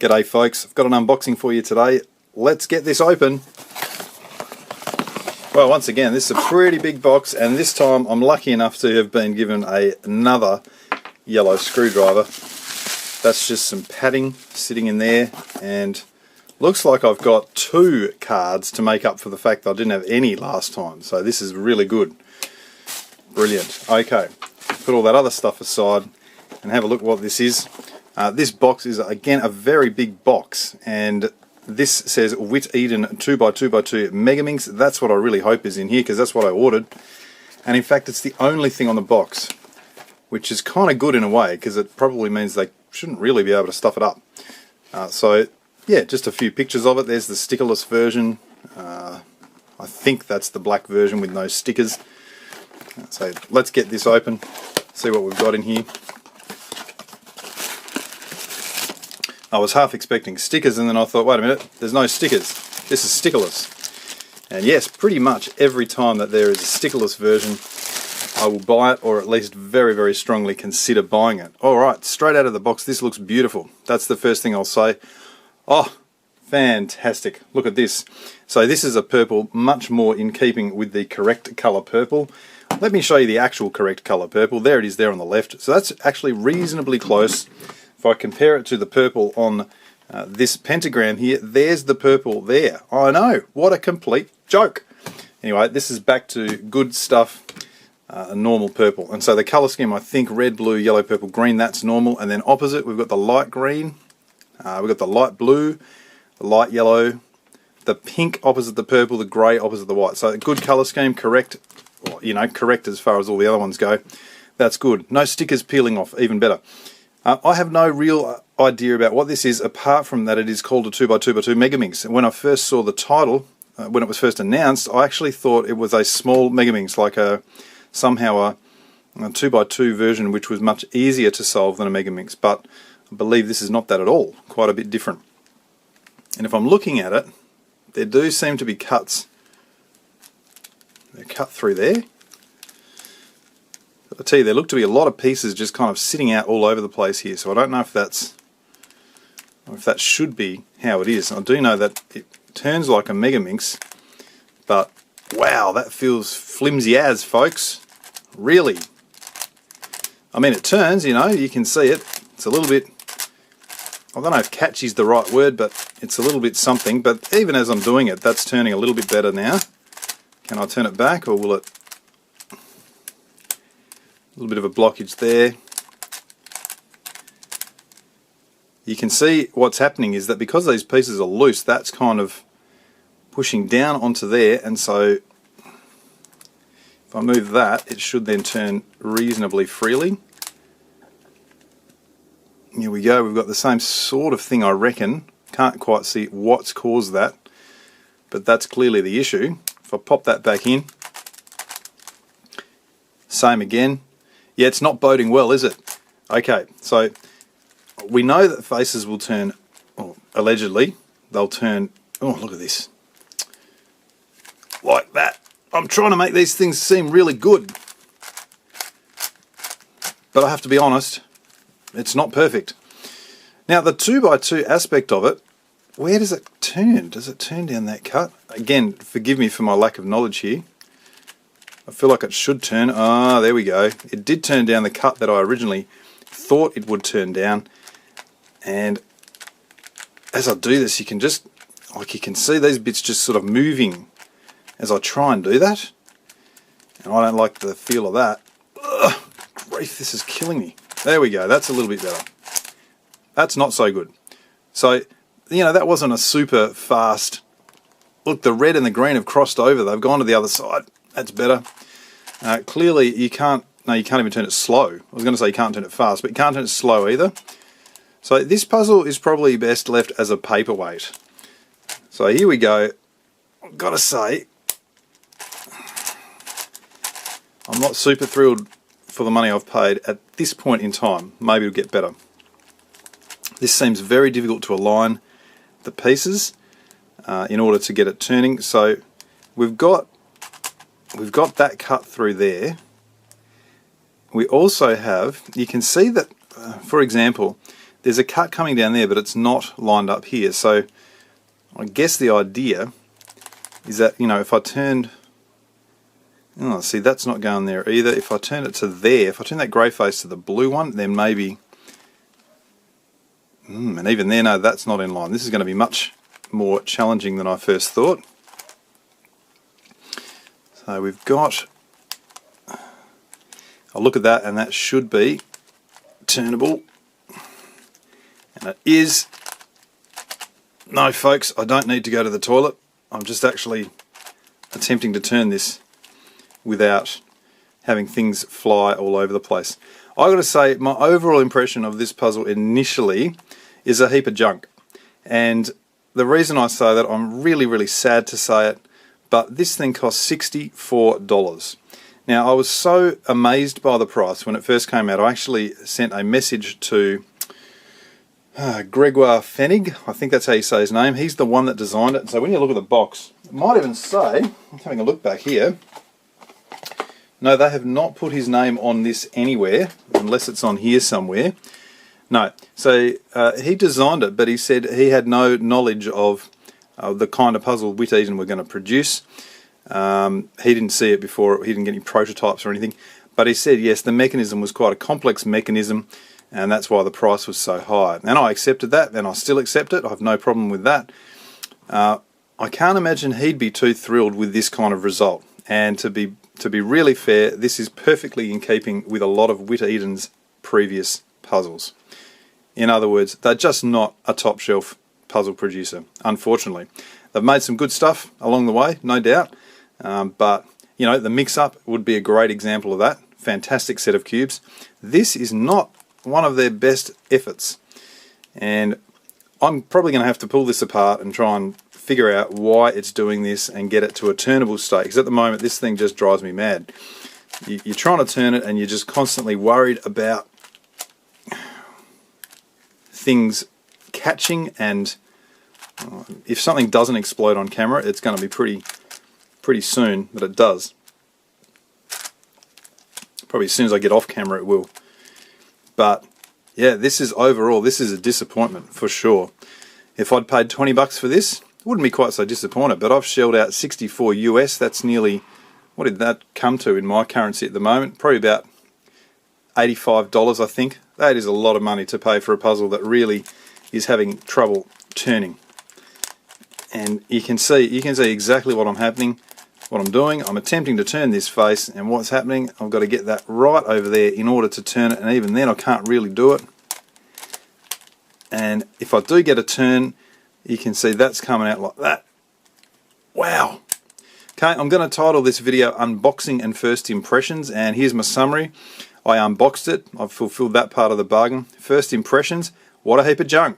G'day folks, I've got an unboxing for you today. Let's get this open. Well, once again, this is a pretty big box, and this time I'm lucky enough to have been given another yellow screwdriver. That's just some padding sitting in there, and looks like I've got 2 cards to make up for the fact that I didn't have any last time, so this is really good. Brilliant. Okay, put all that other stuff aside and have a look at what this is. This box is again a very big box, and this says Witeden 2x2x2 Megaminx. That's what I really hope is in here, because that's what I ordered, and in fact it's the only thing on the box, which is kind of good in a way, because it probably means they shouldn't really be able to stuff it up. So yeah, just a few pictures of it. There's the stickerless version. I think that's the black version with no stickers. So let's get this open, see what we've got in here. I was half expecting stickers, and then I thought, wait a minute, there's no stickers. This is stickerless. And yes, pretty much every time that there is a stickerless version, I will buy it, or at least very, very strongly consider buying it. Alright, straight out of the box, this looks beautiful. That's the first thing I'll say. Oh, fantastic. Look at this. So this is a purple, much more in keeping with the correct colour purple. Let me show you the actual correct colour purple. There it is there on the left. So that's actually reasonably close. If I compare it to the purple on this pentagram here, there's the purple there. I know, what a complete joke. Anyway, this is back to good stuff, a normal purple. And so the colour scheme, I think red, blue, yellow, purple, green, that's normal. And then opposite, we've got the light green, we've got the light blue, the light yellow, the pink opposite the purple, the grey opposite the white. So a good colour scheme, correct, you know, correct as far as all the other ones go. That's good. No stickers peeling off, even better. I have no real idea about what this is, apart from that it is called a 2x2x2 Megaminx. When I first saw the title, when it was first announced, I actually thought it was a small Megaminx, like somehow a 2x2 version, which was much easier to solve than a Megaminx. But I believe this is not that at all, quite a bit different. And if I'm looking at it, there do seem to be cuts. They're cut through there. I tell you, there look to be a lot of pieces just kind of sitting out all over the place here, so I don't know if that's, or if that should be how it is. I do know that it turns like a Megaminx, but wow, that feels flimsy as, folks. Really. I mean, it turns, you know, you can see it. It's a little bit, I don't know if catchy is the right word, but it's a little bit something. But even as I'm doing it, that's turning a little bit better now. Can I turn it back, or will it? A little bit of a blockage there. You can see what's happening is that because these pieces are loose, that's kind of pushing down onto there, and so if I move that, it should then turn reasonably freely. Here we go, we've got the same sort of thing, I reckon. Can't quite see what's caused that, but that's clearly the issue. If I pop that back in, same again. Yeah, it's not boding well, is it? Okay, so we know that faces will turn, or allegedly, they'll turn, oh look at this, like that. I'm trying to make these things seem really good, but I have to be honest, it's not perfect. Now the 2x2 aspect of it, where does it turn? Does it turn down that cut? Again, forgive me for my lack of knowledge here. I feel like it should turn. Ah, there we go. It did turn down the cut that I originally thought it would turn down. And as I do this, you can just, like you can see these bits just sort of moving as I try and do that. And I don't like the feel of that. Ugh, grief, this is killing me. There we go. That's a little bit better. That's not so good. So, you know, that wasn't a super fast. Look, the red and the green have crossed over. They've gone to the other side. That's better. Clearly you can't, no, you can't even turn it slow. I was going to say you can't turn it fast, but you can't turn it slow either. So this puzzle is probably best left as a paperweight. So here we go. I've got to say, I'm not super thrilled for the money I've paid at this point in time. Maybe it'll get better. This seems very difficult to align the pieces in order to get it turning. So we've got that cut through there. We also have, you can see that, for example, there's a cut coming down there, but it's not lined up here. So I guess the idea is that, you know, if I turned, oh, see, that's not going there either. If I turn it to there, if I turn that grey face to the blue one, then maybe, and even there, no, that's not in line. This is going to be much more challenging than I first thought. So we've got, I'll look at that, and that should be turnable, and it is. No folks, I don't need to go to the toilet. I'm just actually attempting to turn this without having things fly all over the place. I got to say, my overall impression of this puzzle initially is a heap of junk, and the reason I say that, I'm really sad to say it, but this thing cost $64. Now, I was so amazed by the price when it first came out. I actually sent a message to Gregoire Fenig, I think that's how you say his name. He's the one that designed it. And so when you look at the box, it might even say, I'm having a look back here, no, they have not put his name on this anywhere, unless it's on here somewhere. No, so he designed it, but he said he had no knowledge of the kind of puzzle Witeden were going to produce. He didn't see it before, he didn't get any prototypes or anything, but he said yes, the mechanism was quite a complex mechanism, and that's why the price was so high. And I accepted that, and I still accept it. I have no problem with that. I can't imagine he'd be too thrilled with this kind of result. And to be really fair, this is perfectly in keeping with a lot of Witeden's previous puzzles. In other words, they're just not a top shelf puzzle producer, unfortunately. They've made some good stuff along the way, no doubt. But, you know, the mix-up would be a great example of that. Fantastic set of cubes. This is not one of their best efforts, and I'm probably going to have to pull this apart and try and figure out why it's doing this and get it to a turnable state, because at the moment this thing just drives me mad. You're trying to turn it and you're just constantly worried about things catching, and if something doesn't explode on camera, it's going to be pretty soon that it does. Probably as soon as I get off camera it will. But yeah, this is overall, this is a disappointment for sure. If I'd paid 20 bucks for this, I wouldn't be quite so disappointed, but I've shelled out 64 US. That's nearly, what did that come to in my currency at the moment? Probably about $85, I think. That is a lot of money to pay for a puzzle that really is having trouble turning. And you can see exactly what I'm doing. I'm attempting to turn this face, and what's happening, I've got to get that right over there in order to turn it, and even then I can't really do it. And if I do get a turn, you can see that's coming out like that. Wow. Okay, I'm going to title this video Unboxing and First Impressions, and here's my summary. I unboxed it, I've fulfilled that part of the bargain. First impressions, what a heap of junk.